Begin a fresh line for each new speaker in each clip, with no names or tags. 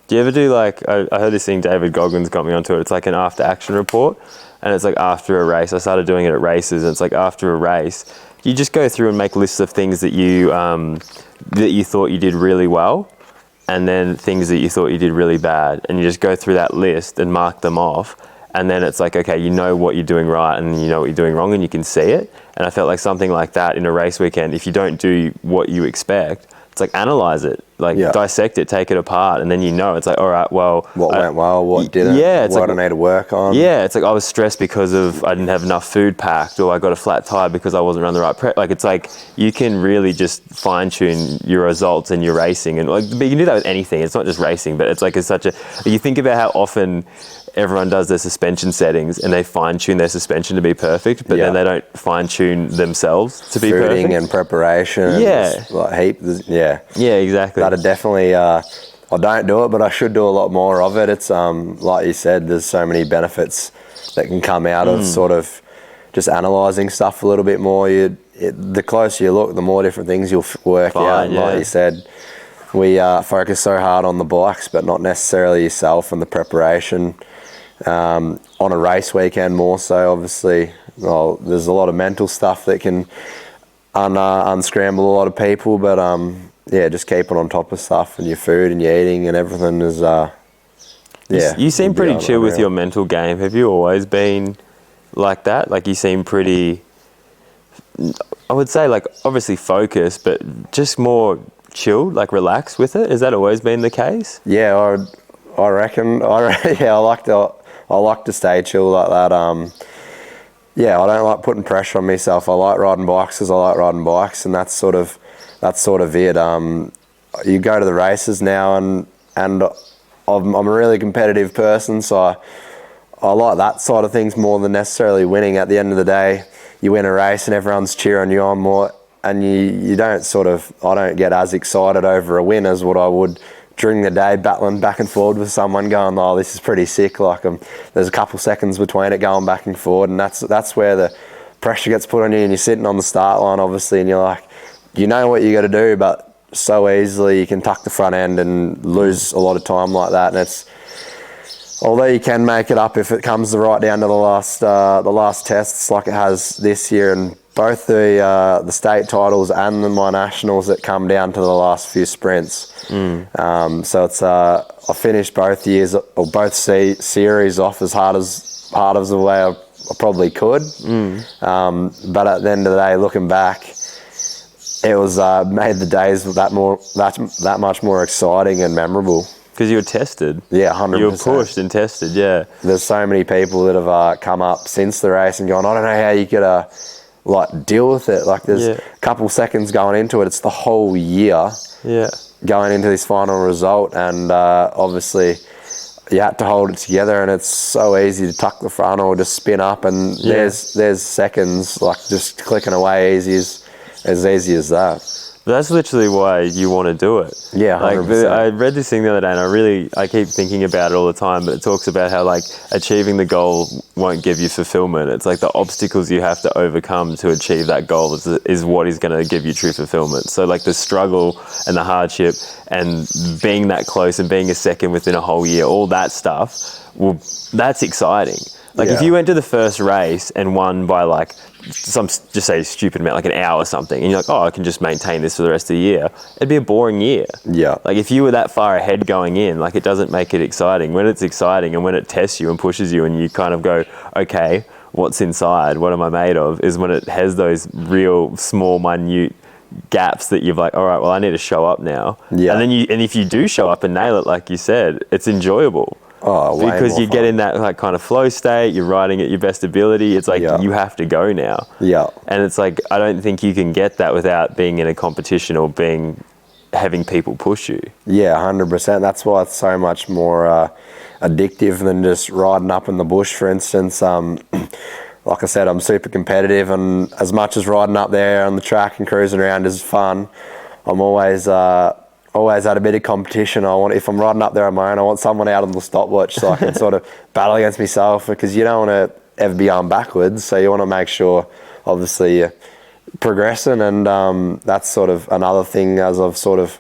Do you ever do like, I heard this thing, David Goggins got me onto it. It's like an after action report, and it's like after a race. I started doing it at races, and it's like after a race, you just go through and make lists of things that you thought you did really well, and then things that you thought you did really bad, and you just go through that list and mark them off. And then it's like, okay, you know what you're doing right and you know what you're doing wrong, and you can see it. And I felt like something like that in a race weekend, if you don't do what you expect, it's like analyze it, like dissect it, take it apart, and then you know, it's like, all right, well,
what went well, what didn't,
it's
what
like,
I need to work on.
Yeah, it's like I was stressed because I didn't have enough food packed, or I got a flat tire because I wasn't running the right prep. Like, it's like you can really just fine tune your results and your racing, and like, but you can do that with anything. It's not just racing, but it's like you think about how often everyone does their suspension settings and they fine tune their suspension to be perfect, but then they don't fine tune themselves to be perfect.
Fooding and preparation.
Yeah.
Yeah,
exactly.
That'd definitely, I don't do it, but I should do a lot more of it. It's like you said, there's so many benefits that can come out of sort of just analysing stuff a little bit more. The closer you look, the more different things you'll work out. Yeah. Like you said, we focus so hard on the bikes, but not necessarily yourself and the preparation. On a race weekend more so, obviously, there's a lot of mental stuff that can unscramble a lot of people, but just keeping on top of stuff and your food and your eating and everything is
you seem pretty chill with your mental game. Have you always been like that? Like, you seem pretty, I would say, like, obviously focused, but just more chilled, like relaxed with it. Has that always been the case?
Yeah, I reckon. I like to stay chill like that. I don't like putting pressure on myself. I like riding bikes because I like riding bikes, and that's sort of it. You go to the races now, and I'm a really competitive person, so I like that side of things more than necessarily winning. At the end of the day, you win a race and everyone's cheering you on more, and you don't I don't get as excited over a win as what I would during the day, battling back and forward with someone, going, oh, this is pretty sick. Like, there's a couple seconds between it, going back and forward, and that's where the pressure gets put on you, and you're sitting on the start line, obviously, and you're like, you know what you got to do, but so easily you can tuck the front end and lose a lot of time like that. And it's, although you can make it up if it comes right down to the last tests, like it has this year, and both the state titles and my nationals that come down to the last few sprints. So it's I finished both years or both series off as hard as the way I probably could. But at the end of the day, looking back, it was made the days that much more exciting and memorable.
Because you were tested.
Yeah, 100%.
You were pushed and tested, yeah.
There's so many people that have come up since the race and gone, I don't know how you could deal with it. Like, there's a couple seconds going into it. It's the whole year going into this final result, and obviously you had to hold it together, and it's so easy to tuck the front or just spin up, and there's seconds like just clicking away as easy as that.
But that's literally why you want to do it.
Yeah, 100%.
Like, I read this thing the other day, and I keep thinking about it all the time, but it talks about how, like, achieving the goal won't give you fulfillment. It's like the obstacles you have to overcome to achieve that goal is what is going to give you true fulfillment. So, like, the struggle and the hardship and being that close and being a second within a whole year, all that stuff, well, that's exciting. Like, if you went to the first race and won by, like, just say stupid amount, like an hour or something, and you're like, oh, I can just maintain this for the rest of the year, it'd be a boring year. Yeah. Like, if you were that far ahead going in, like, it doesn't make it exciting. When it's exciting and when it tests you and pushes you and you kind of go, okay, what's inside? What am I made of? Is when it has those real small, minute gaps that you're like, all right, well, I need to show up now. Yeah. And then if you do show up and nail it, like you said, it's enjoyable. Oh, because you get in that, like, kind of flow state, you're riding at your best ability. It's like, you have to go now. Yeah. And it's like, I don't think you can get that without being in a competition or having people push you. Yeah, 100%. That's why it's so much more addictive than just riding up in the bush, for instance. Like I said, I'm super competitive, and as much as riding up there on the track and cruising around is fun, I'm always had a bit of competition. If I'm riding up there on my own, I want someone out on the stopwatch so I can sort of battle against myself, because you don't want to ever be going backwards. So you want to make sure, obviously, you're progressing, and that's sort of another thing as I've sort of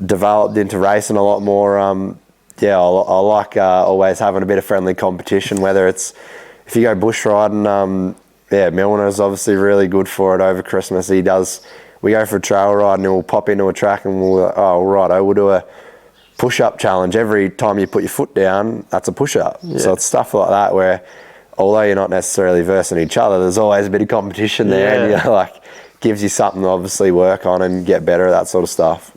developed into racing a lot more.
yeah, I like always having a bit of friendly competition, whether it's if you go bush riding. Milner's obviously really good for it over Christmas. We go for a trail ride and we'll pop into a track and we'll do a push-up challenge. Every time you put your foot down, that's a push-up. Yeah. So it's stuff like that where, although you're not necessarily versing each other, there's always a bit of competition there, and gives you something to obviously work on and get better at that sort of stuff.